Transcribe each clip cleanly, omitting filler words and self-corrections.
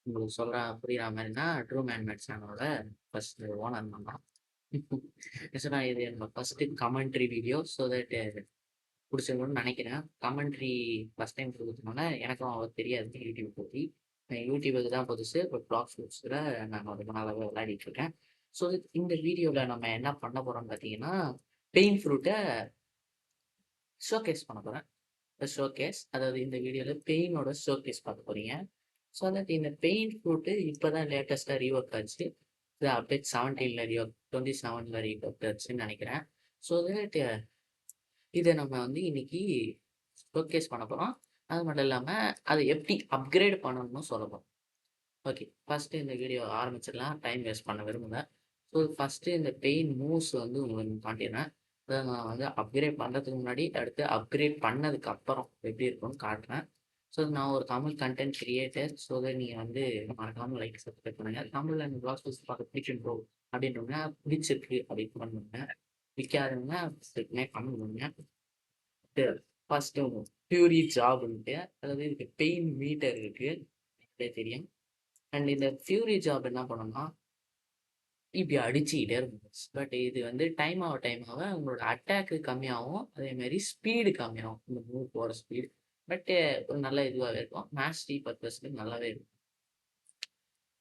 உங்களுக்கு புரியிற மாரின்னா, ட்ரூ மேன் மேட் சேனலோட ஃபர்ஸ்ட் ஓனர் நான் தான். ஆக்சுவலா இது என்னோட first commentary video. So that புடிச்சிருக்கும்னு நெனைக்கிறேன். கமெண்ட்ரி ஃபர்ஸ்ட் டைம் குடுக்கறதுனால எனக்கும் அவ்வளவா தெரியாது யூடியூப் பத்தி. யூடியூபுக்கு தான் புதுசு. பட் ப்ளாக்ஸ் கூட நான் ரொம்ப நாளாவே விளையாடிட்டு இருக்கேன். ஸோ இந்த வீடியோல நம்ம என்ன பண்ண போறோம்னு பார்த்தீங்கன்னா, பெயின் ஃப்ரூட்ட ஷோகேஸ் பண்ண போறேன். ஷோகேஸ் அதாவது இந்த வீடியோல பெயினோட ஷோகேஸ் பார்க்க போறீங்க. ஸோ தட் இந்த பெயின் ஃப்ரூட் இப்ப தான் லேட்டஸ்ட்டா ரீவொர்க் ஆச்சு. இது அப்டேட் 17ல ரீவொர்க் 27ல ரீவொர்க் ஆச்சுன்னு நெனைக்கிறேன். ஸோ தட் இத நம்ம வந்து இன்னைக்கு ஷோகேஸ் பண்ண போறோம். அது மட்டும் இல்லாம அத எப்படி அப்கிரேட் பண்ணணும்னு சொல்ல போறோம். ஓகே. ஃபர்ஸ்ட்டு இந்த வீடியோ ஆரம்பிச்சிடலாம். டைம் வேஸ்ட் பண்ண விரும்பல. ஸோ ஃபர்ஸ்ட்டு இந்த பெயின் மூவ்ஸ் வந்து உங்களுக்கு காட்டிர்றேன். அத நான் வந்து அப்கிரேட் பண்றதுக்கு முன்னாடி, அடுத்து அப்கிரேட் பண்ணதுக்கு அப்புறம் எப்படி இருக்கும்னு காட்டுறேன். ஸோ நான் ஒரு Tamil content creator. So that நீங்க வந்து மறக்காம லைக், சப்ஸ்கிரைப் பண்ணுங்க. தமிழ்ல இந்த வ்ளாக்ஸ் வீடியோஸ் பார்க்க பிடிக்கும் ப்ரோ அப்படின்றவங்க பிடிச்சிருக்கு அப்படின்னு கமெண்ட் பண்ணுங்க. பிடிக்காதவங்க கமெண்ட் பண்ணுங்க. ஃபர்ஸ்ட்டு ஃபியூரி ஜாப்ன்ட்டு அதாவது இதுக்கு பெயின் மீட்டர் இருக்கு. தெரியும். அண்ட் இந்த ஃபியூரி ஜாப் என்ன பண்ணும்னா, இப்படி அடிச்சுக்கிட்டே இருக்கும். பட் இது வந்து டைம் ஆக உங்களோட அட்டாக்கு கம்மியாகும். அதேமாரி ஸ்பீடு கம்மியாகும். இந்த மூவ் போற ஸ்பீடு. பட் ஒரு நல்ல இதுவாவே இருக்கும். மேஸ்டரி பர்ப்பஸ்க்கு நல்லாவே இருக்கும்.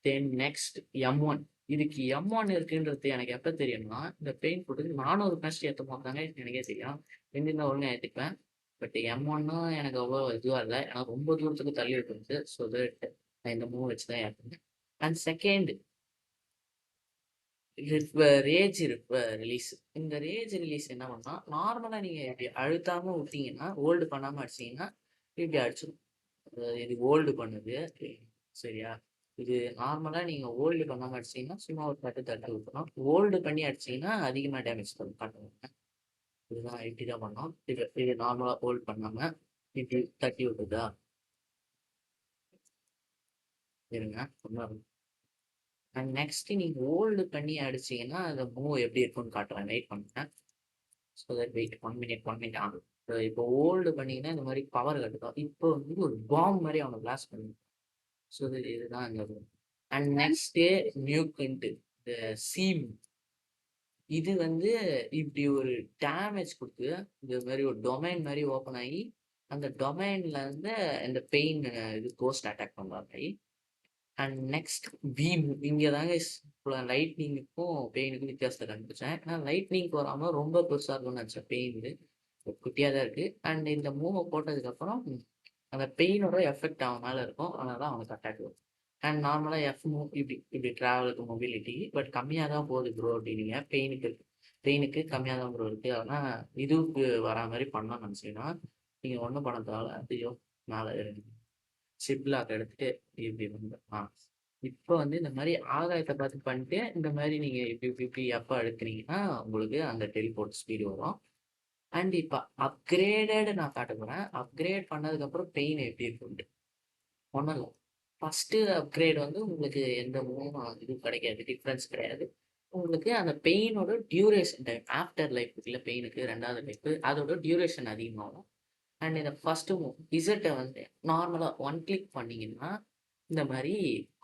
Then next M1. இதுக்கு M1 இருக்குன்றது எனக்கு எப்ப தெரியும்னா, இந்த பெயின் ஃபுட்டுக்கு 400 மேஸ்டரி ஏத்தும்போது தாங்க எனக்கே தெரியும். இருந்திருந்தா ஒழுங்கா ஏத்திப்பேன். பட் M1ம் எனக்கு அவ்வளோ இதுவா இல்ல. ஏன்னா ரொம்ப தூரத்துக்கு தள்ளி இருக்குது. ஸோ தட் நான் இந்த மூவ் வச்சு தான் ஏத்துனேன். And second rage release. இந்த ரேஜ் ரிலீஸ் என்ன பண்ணா, நார்மலா நீங்க இப்டி அழுத்தாம விட்டீங்கன்னா, ஹோல்டு பண்ணாம அடிச்சீங்கன்னா, இப்டி அடிச்சிரும். இது ஹோல்டு பண்ணுது. சரியா? இது நார்மலா நீங்க ஹோல்டு பண்ணாம அடிச்சீங்கன்னா, சும்மா ஒரு தட்டு தட்டி விட்டுரும். ஹோல்டு பண்ணி அடிச்சீங்கன்னா, அதிகமா டேமேஜ் பண்ணும். இதுதான் இப்டி தான் பண்ணும். இது இது நார்மலா ஹோல்ட் பண்ணாம, இப்டி தட்டி விட்டுதா? இருங்க. அண்ட் நெக்ஸ்ட் நீங்க ஹோல்டு பண்ணி அடிச்சீங்கன்னா, அந்த மூவ் எப்டி இருக்கும்னு காட்டுறேன். வெயிட் பண்ணுங்க. So that wait 1 minute 1 minute ஆகும். இப்போ ஹோல்டு பண்ணீங்கன்னா, இந்த மாரி பவர் கட்டுக்கும். இப்போ வந்து ஒரு பாம் மாரி அவன பிளாஸ்ட் பண்ணும். ஸோ இதுதான் அங்க வரும். அண்ட் நெக்ஸ்ட்டு நியூக்குன்ட்டு இந்த சீம். இது வந்து இப்படி ஒரு டேமேஜ் குடுத்து, இந்த மாரி ஒரு டொமைன் மாரி ஓப்பன் ஆயி, அந்த டொமைன்ல இருந்து இந்த பெயின் இது கோஸ்ட் அட்டாக் பண்ற மாரி. And next beam. இங்க தாங்க லைட்னிங்க்கும் பெயினுக்கும் வித்தியாசத்த கண்டுபிடிச்சேன். ஏன்னா லைட்னிங்க்கு வராம ரொம்ப பெருசா இருக்கும்னு நெனச்சேன் பெயின். குட்டியா தான் இருக்கு. அண்ட் இந்த மூவ போட்டதுக்கப்புறம், அந்த பெயினோட எஃபெக்ட் அவன் மேல இருக்கும். அதனால தான் அவனுக்கு அட்டாக் வரும். அண்ட் நார்மலா எஃப் மூவ் இப்படி இப்படி டிராவலுக்கு மொபிலிட்டி. பட் கம்மியா தான் போகுது ப்ரோ அப்டின்னீங்க. பெயினுக்கு கம்மியா தான் ப்ரோ இருக்கு. ஆனா இதுவுக்கு வரா மாரி பண்ணணும்னு நெனச்சீங்கன்னா, நீங்க ஒண்ணும் பண்ண தேவல்ல. ஐயோ! மேல ஷிப் லாக் எடுத்துட்டு இப்படி வந்து இப்ப வந்து இந்த மாரி ஆகாயத்த பார்த்து பண்ணிட்டு, இந்த மாரி நீங்க இப்டி இப்டி இப்டி எப்ப அழுத்துனீங்கன்னா, உங்களுக்கு அந்த டெலிபோர்ட் ஸ்பீடு வரும். அண்ட் இப்ப அப்கிரேடட் நான் காட்டப் போறேன். அப்கிரேட் பண்ணதுக்கப்புறம் பெயின் எப்படி இருக்குன்ட்டு. ஒண்ணும் இல்ல. ஃபர்ஸ்ட்டு அப்கிரேட் வந்து உங்களுக்கு எந்த இதுவும் கிடைக்காது. டிஃபரன்ஸ் கிடையாது. உங்களுக்கு அந்த பெயினோட டியூரேஷன் டைம் ஆஃப்டர் லைஃப் இருக்குல்ல பெயினுக்கு 2வது லைஃப் அதோட டியூரேஷன் அதிகமாகும். அண்ட் இந்த ஃபர்ஸ்ட்டு மூவ் இசட்ட வந்து நார்மலா ஒன் கிளிக் பண்ணீங்கன்னா, இந்த மாரி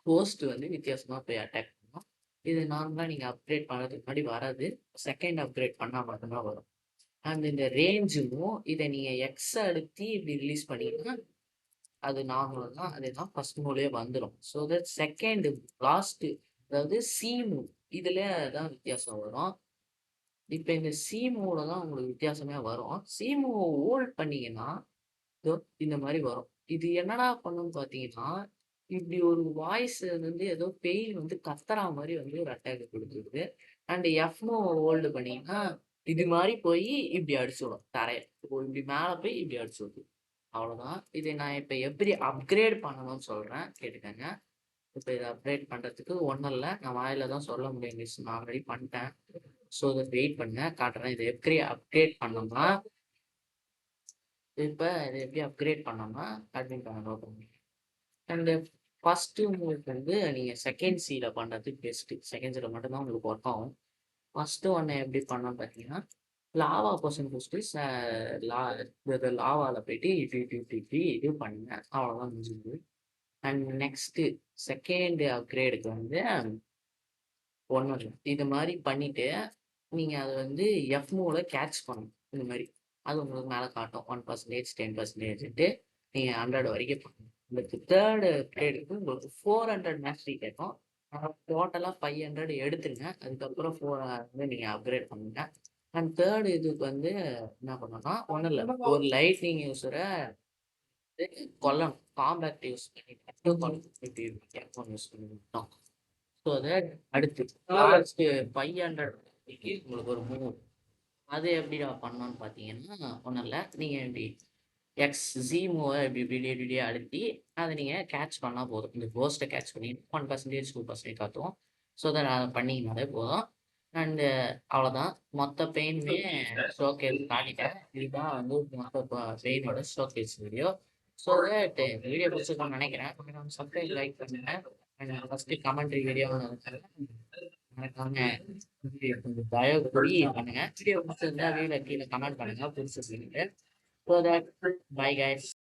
கோஸ்ட் வந்து வித்தியாசமா போய் அட்டாக் பண்ணும். இது நார்மலா நீங்க அப்கிரேட் பண்ணதுக்கு முன்னாடி வராது. செகண்ட் அப்கிரேட் பண்ணா மட்டும் தான் வரும். அண்ட் இந்த ரேஞ்சும் இத நீங்க எக்ஸ் அழுத்தி இப்படி ரிலீஸ் பண்ணீங்கன்னா, அது நார்மல் தான். அதுதான் ஃபர்ஸ்ட் மூவ்லயே வந்துரும். ஸோ தட் செகண்ட் லாஸ்ட் அதாவது சி மூவ் இதுல தான் வித்தியாசம் வரும். இப்ப இந்த சி மூவ்ல தான் உங்களுக்கு வித்தியாசமே வரும். சி மூவ ஹோல்ட் பண்ணீங்கன்னா, இதோ இந்த மாரி வரும். இது என்னடா பண்ணும்னு பார்த்தீங்கன்னா, இப்படி ஒரு வாய்ஸ் வந்து ஏதோ பேய் வந்து கத்துறா மாரி வந்து ஒரு அட்டாக் குடுக்குது. அண்ட் எஃப் மூவ ஹோல்டு பண்ணீங்கன்னா, இது மாரி போயி இப்படி அடிச்சுடும் தரைய. இப்போ இப்படி மேல போய் இப்படி அடிச்சுடுது. அவ்வளோதான். இதை நான் இப்ப எப்படி அப்கிரேட் பண்ணணும்னு சொல்றேன். கேட்டுக்கங்க. இப்ப இத அப்கிரேட் பண்றதுக்கு ஒண்ணும் இல்ல. நான் வாயில தான் சொல்ல முடியும் மிஸ். நான் ஆல்ரெடி பண்ணிட்டேன். ஸோ தட் வெயிட் பண்ணுங்க. காட்டுறேன். இத எப்படி அப்கிரேட் பண்ணணும்னா, இப்ப இத எப்படி அப்கிரேட் பண்ணணும்னா, அட்மின் பேனல் ஓப்பன் பண்ணி அண்ட் ஃபர்ஸ்ட்டு உங்களுக்கு வந்து நீங்க செகண்ட் சில பண்றது பெஸ்ட்டு. செகண்ட் சில மட்டும் தான் உங்களுக்கு ஒர்க் ஆகும். ஃபர்ஸ்ட்டு ஒண்ணு எப்படி பண்ணணும்னு பார்த்தீங்கன்னா, லாவா போர்ஷன் ஃபர்ஸ்ட்டு லா இது லாவால போயிட்டு இப்டி இது பண்ணுங்க. அவ்வளோதான் முடிஞ்சுது. அண்ட் நெக்ஸ்ட்டு செகண்ட் அப்கிரேடுக்கு வந்து ஒண்ணும் இல்ல. இது மாரி பண்ணிட்டு, நீங்க அத வந்து எஃப் மூவ்ல கேட்ச் பண்ணணும். இந்த மாரி. அது உங்களுக்கு மேல காட்டும். 1% 10%ன்ட்டு நீங்க 100 வரைக்கும் பண்ணணும். உங்களுக்கு தேர்ட் அப்கிரேடுக்கு உங்களுக்கு 400 மேஸ்டரி கேட்கும். டோட்டலா 500 எடுத்துருங்க. அதுக்கப்புறம் வந்து நீங்க அப்கிரேட் பண்ணுங்க. அண்ட் தேர்ட் இதுக்கு வந்து என்ன பண்ணணும்னா, ஒண்ணும் இல்ல. ஒரு லைட்னிங் யூசர கொல்லணும். காம்பேக்ட் யூஸ் பண்ணி மட்டும் கொல்லணும். இப்படி கேப்கான் யூஸ் பண்ணி மட்டும். ஸோ தட் அடுத்து லாஸ்ட் 500 உங்களுக்கு ஒரு மூவ். அது எப்படிடா பண்ணணும்னு பார்த்தீங்கன்னா, ஒண்ணும் இல்ல. நீங்க இப்படி ஜி மூவ இப்படி இப்படி இப்படியே அழுத்தி, அத நீங்க கேட்ச் பண்ணா போதும். இந்த கோஸ்ட்ட கேட்ச் பண்ணி 1% 2% காட்டும். ஸோ தட் அத பண்ணீங்கனாலே போதும். அண்ட் அவ்வளோதான். மொத்த பெயினுமே ஷோகேஸ் காட்டிட்டேன். இதுதான் வந்து மொத்த பெயினோட ஷோகேஸ் வீடியோ. ஸோ தட் இந்த வீடியோ பிடிச்சிருக்கும்னு நினைக்கிறேன். சப்ஸ்கிரைப், லைக் பண்ணுங்க. அண்ட் ஃபர்ஸ்ட் கமெண்ட்ரி வீடியோ மறக்காம வீடியோ கொஞ்சம் தயவு கூடி பண்ணுங்க. வீடியோ பிடிச்சிருந்தா வீடியோ கீழே கமெண்ட் பண்ணுங்க. பிடிச்சிருக்கு. So that bye guys.